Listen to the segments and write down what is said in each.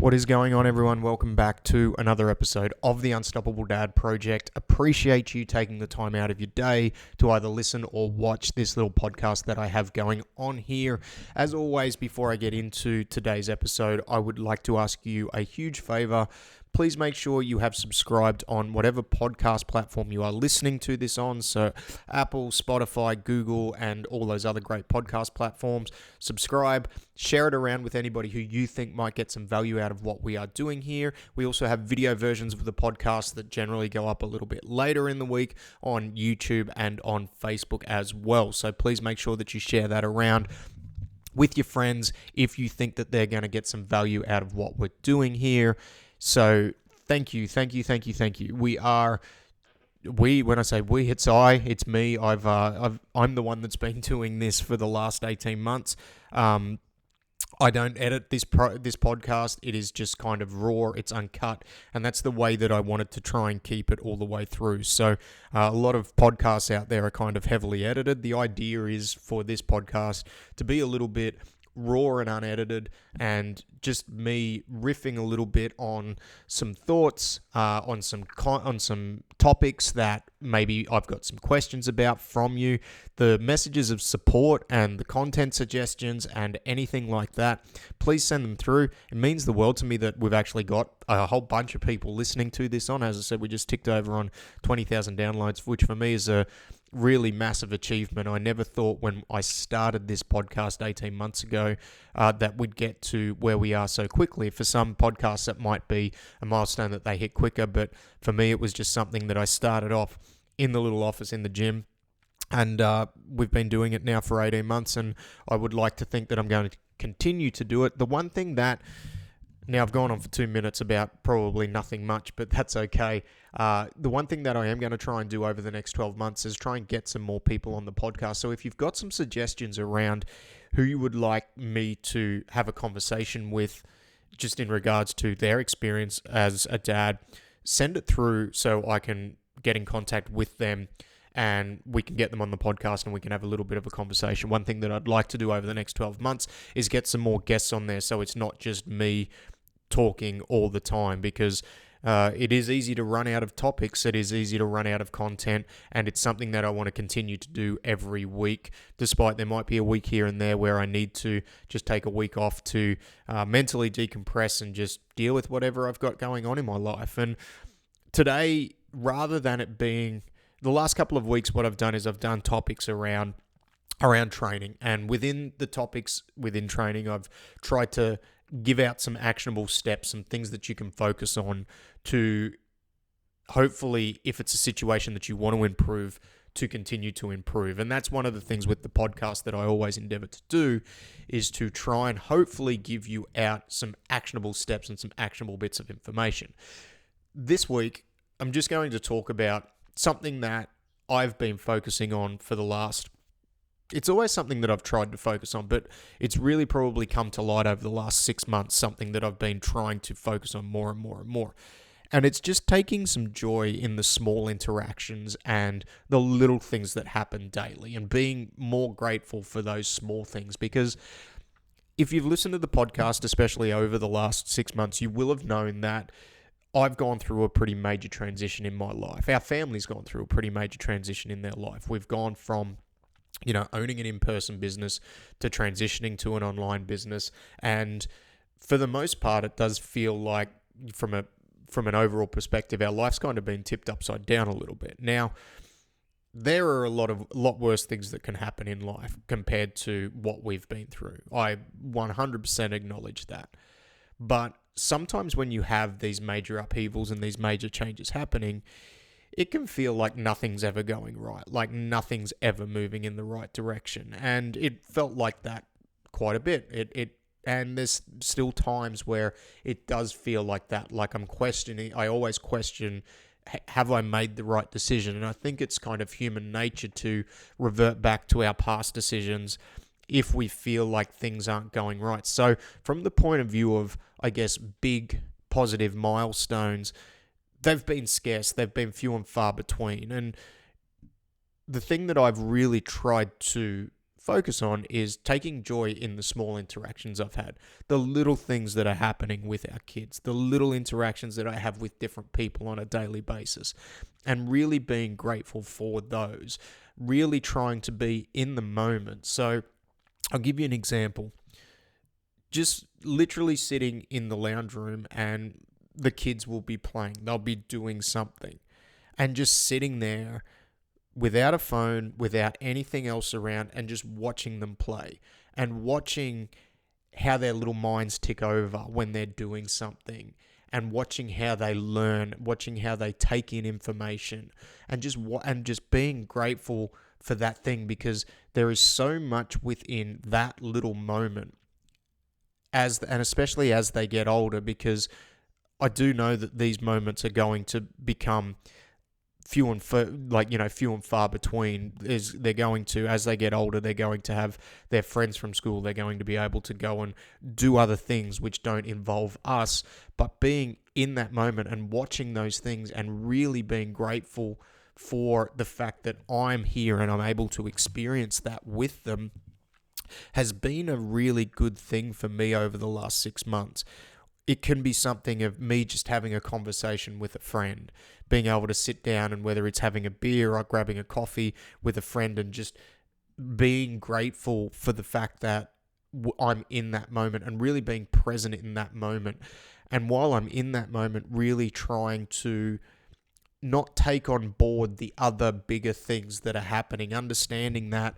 What is going on, everyone? Welcome back to another episode of the Unstoppable Dad Project. Appreciate you taking the time out of your day to either listen or watch this little podcast that I have going on here. As always, before I get into today's episode, I would like to ask you a huge favor. Please make sure you have subscribed on whatever podcast platform you are listening to this on. So Apple, Spotify, Google, and all those other great podcast platforms. Subscribe, share it around with anybody who you think might get some value out of what we are doing here. We also have video versions of the podcast that generally go up a little bit later in the week on YouTube and on Facebook as well. So please make sure that you share that around with your friends if you think that they're going to get some value out of what we're doing here. So thank you. When I say we, it's me. I'm the one that's been doing this for the last 18 months. I don't edit this podcast. It is just kind of raw. It's uncut, and that's the way that I wanted to try and keep it all the way through. So a lot of podcasts out there are kind of heavily edited. The idea is for this podcast to be a little bit raw and unedited, and just me riffing a little bit on some thoughts, on some topics that maybe I've got some questions about from you. The messages of support and the content suggestions and anything like that, please send them through. It means the world to me that we've actually got a whole bunch of people listening to this on. As I said, we just ticked over on 20,000 downloads, which for me is a really massive achievement. I never thought when I started this podcast 18 months ago that we'd get to where we are so quickly. For some podcasts, that might be a milestone that they hit quicker, but for me, it was just something that I started off in the little office in the gym, and we've been doing it now for 18 months, and I would like to think that I'm going to continue to do it. The one thing that Now, I've gone on for 2 minutes about probably nothing much, but that's okay. The one thing that I am going to try and do over the next 12 months is try and get some more people on the podcast. So if you've got some suggestions around who you would like me to have a conversation with just in regards to their experience as a dad, send it through so I can get in contact with them and we can get them on the podcast and we can have a little bit of a conversation. One thing that I'd like to do over the next 12 months is get some more guests on there so it's not just me talking all the time, because it is easy to run out of topics, it is easy to run out of content, and it's something that I want to continue to do every week, despite there might be a week here and there where I need to just take a week off to mentally decompress and just deal with whatever I've got going on in my life. And today, rather than it being the last couple of weeks, what I've done is I've done topics around training, and within the topics within training, I've tried to give out some actionable steps, some things that you can focus on to hopefully, if it's a situation that you want to improve, to continue to improve. And that's one of the things with the podcast that I always endeavor to do, is to try and hopefully give you out some actionable steps and some actionable bits of information. This week, I'm just going to talk about something that I've been focusing on for the last... It's always something that I've tried to focus on, but it's really probably come to light over the last 6 months, something that I've been trying to focus on more and more and more. And it's just taking some joy in the small interactions and the little things that happen daily, and being more grateful for those small things. Because if you've listened to the podcast, especially over the last 6 months, you will have known that I've gone through a pretty major transition in my life. Our family's gone through a pretty major transition in their life. We've gone from owning an in-person business to transitioning to an online business. And for the most part, it does feel like from an overall perspective, our life's kind of been tipped upside down a little bit. Now, there are a lot worse things that can happen in life compared to what we've been through. I 100% acknowledge that. But sometimes when you have these major upheavals and these major changes happening, it can feel like nothing's ever going right, like nothing's ever moving in the right direction. And it felt like that quite a bit. And there's still times where it does feel like that, like I always question, have I made the right decision? And I think it's kind of human nature to revert back to our past decisions if we feel like things aren't going right. So from the point of view of, I guess, big positive milestones, they've been scarce, they've been few and far between. And the thing that I've really tried to focus on is taking joy in the small interactions I've had, the little things that are happening with our kids, the little interactions that I have with different people on a daily basis, and really being grateful for those, really trying to be in the moment. So I'll give you an example. Just literally sitting in the lounge room and the kids will be playing, they'll be doing something, and just sitting there without a phone, without anything else around, and just watching them play and watching how their little minds tick over when they're doing something, and watching how they learn, watching how they take in information, and just being grateful for that thing, because there is so much within that little moment and especially as they get older, because I do know that these moments are going to become few and far between. They're going to, as they get older, they're going to have their friends from school. They're going to be able to go and do other things which don't involve us. But being in that moment and watching those things and really being grateful for the fact that I'm here and I'm able to experience that with them has been a really good thing for me over the last 6 months. It can be something of me just having a conversation with a friend, being able to sit down, and whether it's having a beer or grabbing a coffee with a friend, and just being grateful for the fact that I'm in that moment and really being present in that moment. And while I'm in that moment, really trying to not take on board the other bigger things that are happening, understanding that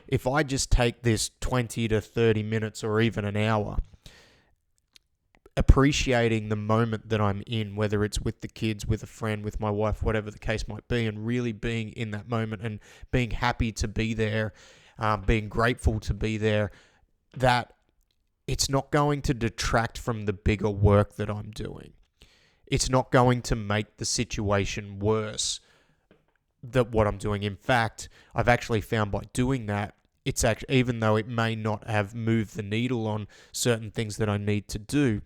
if I just take this 20 to 30 minutes or even an hour, appreciating the moment that I'm in, whether it's with the kids, with a friend, with my wife, whatever the case might be, and really being in that moment and being happy to be there, being grateful to be there, that it's not going to detract from the bigger work that I'm doing. It's not going to make the situation worse than what I'm doing. In fact, I've actually found by doing that, it's actually, even though it may not have moved the needle on certain things that I need to do,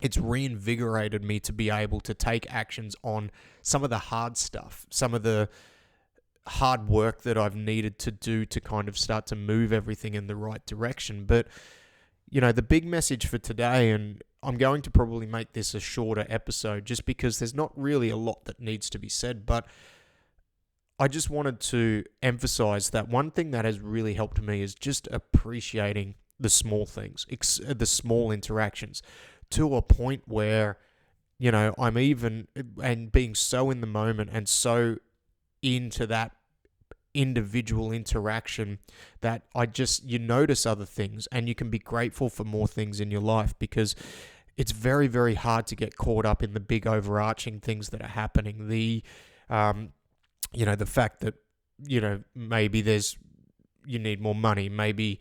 it's reinvigorated me to be able to take actions on some of the hard stuff, some of the hard work that I've needed to do to kind of start to move everything in the right direction. But, the big message for today, and I'm going to probably make this a shorter episode just because there's not really a lot that needs to be said, but I just wanted to emphasize that one thing that has really helped me is just appreciating the small things, the small interactions, to a point where, I'm even, and being so in the moment and so into that individual interaction that you notice other things, and you can be grateful for more things in your life, because it's very, very hard to get caught up in the big overarching things that are happening. The fact that, maybe you need more money, maybe,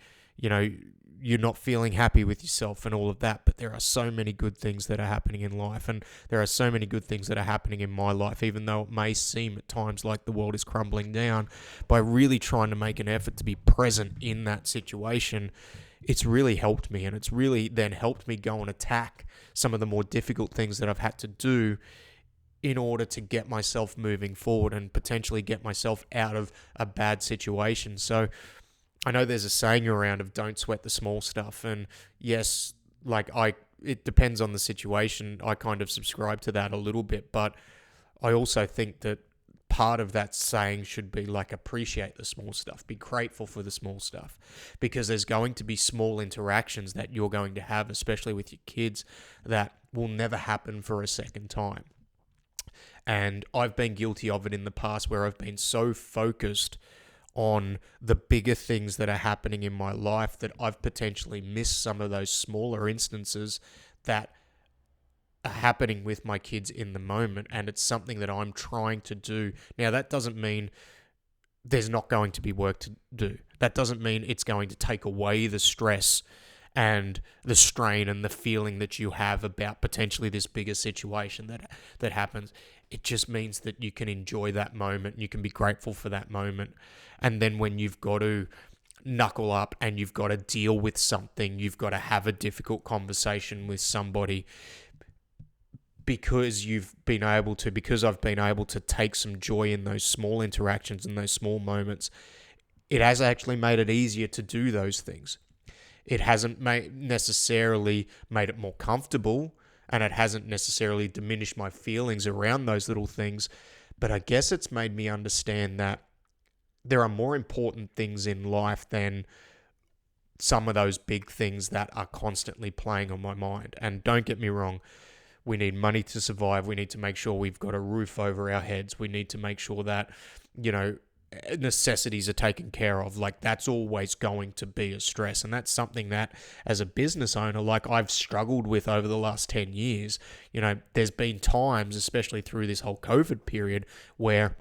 you're not feeling happy with yourself and all of that, but there are so many good things that are happening in life, and there are so many good things that are happening in my life, even though it may seem at times like the world is crumbling down. By really trying to make an effort to be present in that situation, it's really helped me, and it's really then helped me go and attack some of the more difficult things that I've had to do in order to get myself moving forward and potentially get myself out of a bad situation. So I know there's a saying around of don't sweat the small stuff. And yes, it depends on the situation. I kind of subscribe to that a little bit, but I also think that part of that saying should be appreciate the small stuff, be grateful for the small stuff, because there's going to be small interactions that you're going to have, especially with your kids, that will never happen for a second time. And I've been guilty of it in the past, where I've been so focused on the bigger things that are happening in my life that I've potentially missed some of those smaller instances that are happening with my kids in the moment. And it's something that I'm trying to do. Now, that doesn't mean there's not going to be work to do. That doesn't mean it's going to take away the stress and the strain and the feeling that you have about potentially this bigger situation that happens. It just means that you can enjoy that moment. You can be grateful for that moment. And then when you've got to knuckle up and you've got to deal with something, you've got to have a difficult conversation with somebody, because I've been able to take some joy in those small interactions and those small moments, it has actually made it easier to do those things. It hasn't necessarily made it more comfortable, and it hasn't necessarily diminished my feelings around those little things. But I guess it's made me understand that there are more important things in life than some of those big things that are constantly playing on my mind. And don't get me wrong, we need money to survive. We need to make sure we've got a roof over our heads. We need to make sure that, necessities are taken care of. Like, that's always going to be a stress. And that's something that, as a business owner, like, I've struggled with over the last 10 years. There's been times, especially through this whole COVID period, where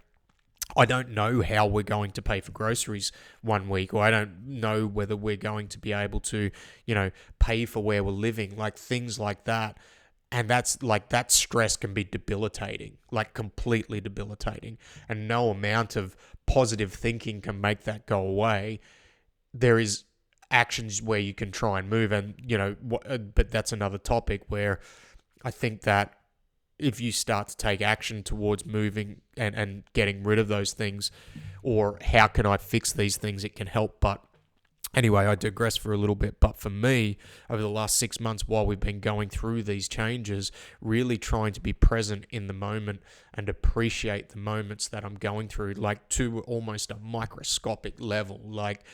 I don't know how we're going to pay for groceries one week, or I don't know whether we're going to be able to, pay for where we're living, like things like that. And that's like, that stress can be debilitating, like completely debilitating. And no amount of positive thinking can make that go away. There is actions where you can try and move, and, but that's another topic where I think that if you start to take action towards moving and getting rid of those things, or how can I fix these things, it can help. But anyway, I digress for a little bit. But for me, over the last 6 months, while we've been going through these changes, really trying to be present in the moment and appreciate the moments that I'm going through, like to almost a microscopic level. Like,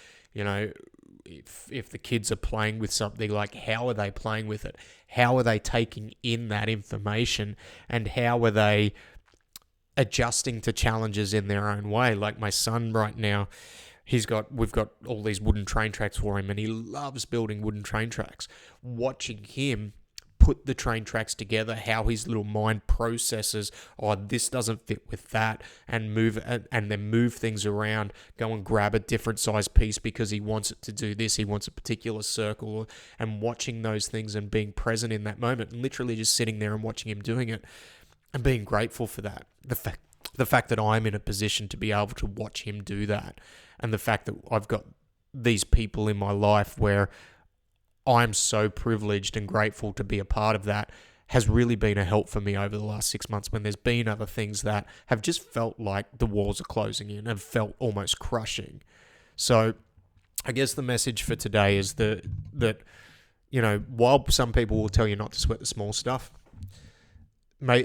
if the kids are playing with something, like, how are they playing with it? How are they taking in that information? And how are they adjusting to challenges in their own way? Like my son right now, we've got all these wooden train tracks for him, and he loves building wooden train tracks. Watching him put the train tracks together, how his little mind processes, this doesn't fit with that, and then move things around, go and grab a different size piece because he wants it to do this, he wants a particular circle, and watching those things and being present in that moment, and literally just sitting there and watching him doing it and being grateful for that. The fact that I'm in a position to be able to watch him do that, and the fact that I've got these people in my life where I'm so privileged and grateful to be a part of that, has really been a help for me over the last 6 months, when there's been other things that have just felt like the walls are closing in and felt almost crushing. So I guess the message for today is that while some people will tell you not to sweat the small stuff,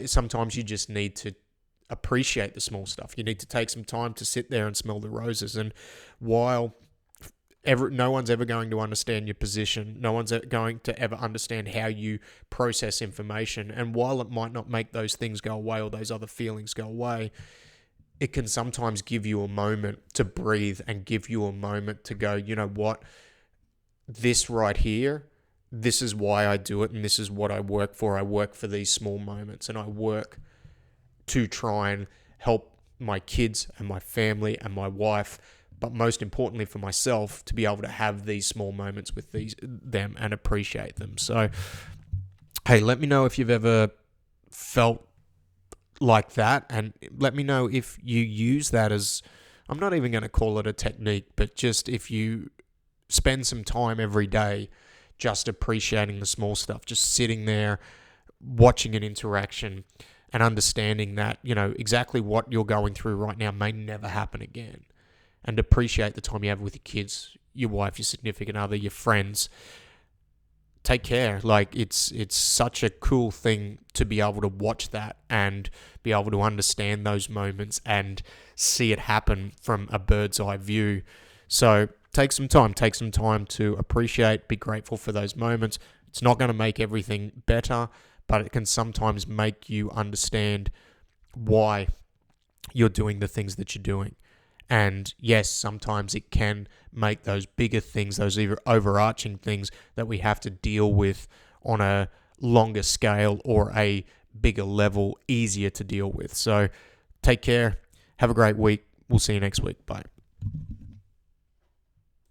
sometimes you just need to appreciate the small stuff. You need to take some time to sit there and smell the roses. And while no one's ever going to understand your position, no one's going to ever understand how you process information, and while it might not make those things go away or those other feelings go away, it can sometimes give you a moment to breathe and give you a moment to go, you know what, this right here, this is why I do it, and this is what I work for. I work for these small moments, and I work to try and help my kids and my family and my wife, but most importantly for myself, to be able to have these small moments with them and appreciate them. So, hey, let me know if you've ever felt like that, and let me know if you use that as, I'm not even going to call it a technique, but just if you spend some time every day just appreciating the small stuff, just sitting there, watching an interaction, and understanding that, exactly what you're going through right now may never happen again. And appreciate the time you have with your kids, your wife, your significant other, your friends. Take care. Like, it's such a cool thing to be able to watch that and be able to understand those moments and see it happen from a bird's eye view. So take some time to appreciate, be grateful for those moments. It's not going to make everything better, but it can sometimes make you understand why you're doing the things that you're doing. And yes, sometimes it can make those bigger things, those overarching things that we have to deal with on a longer scale or a bigger level, easier to deal with. So take care. Have a great week. We'll see you next week. Bye.